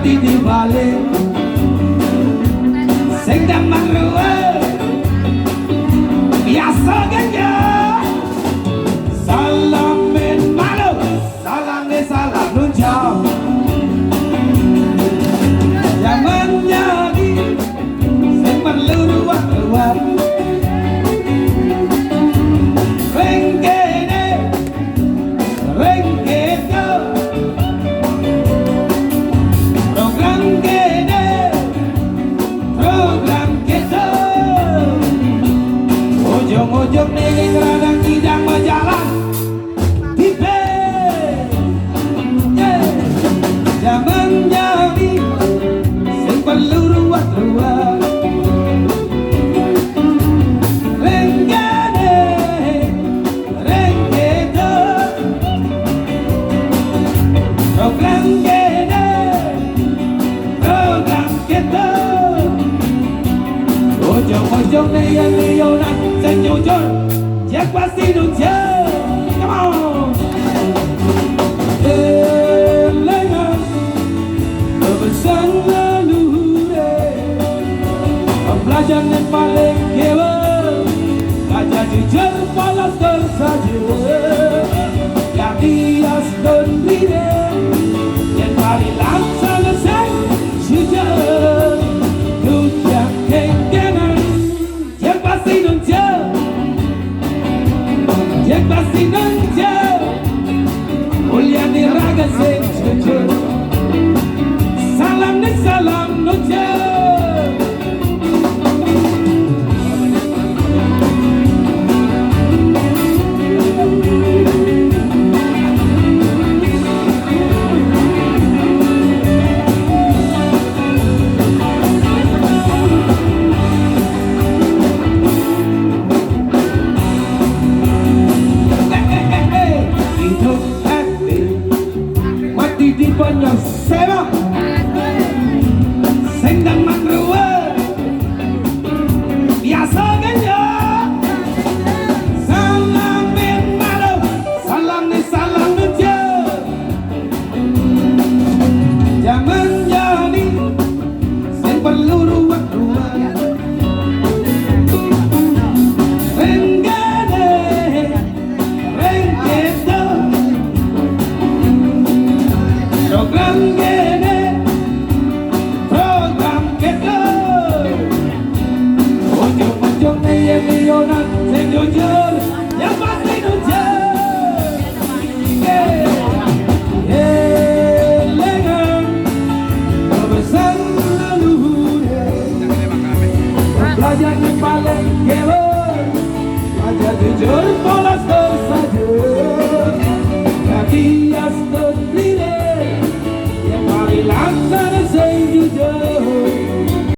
mati di balik sing damang ruwe biasa ganja salamin malu salame salam nuncap jangan jadi sing perlu ruwet-ruwet ujung nih radang tidak berjalan tipe jangan jadi sing perlu ruwet-ruwet renggane renggedo program gede program kita ujung-ujung nih yang liona jujur, jak pasti nunjuk. Come on. Elengan, kebesan leluhur. Pembelajar yang paling hebat, gajah jujur polos tersaja. Yang dias dan bide, yang paling langsung selesai jujur. Tujuan kengenan, jak pasti nunjuk. Jak pasti nunjuk mulia di raga sing jujur salam nunjuk di banyak sebab sing damang ruwe biasa ganja salamin malu salam nunjuk jangan jadi sing perlu ruwet-ruwet renggane renggedo program gede program kita ujung-ujung nih milioner sing jujur yang pasti nunjuk elengan kebesan leluhur pembelajar yang paling hebat aja jujur polos tersaja jadi as terpilih yang paling langsung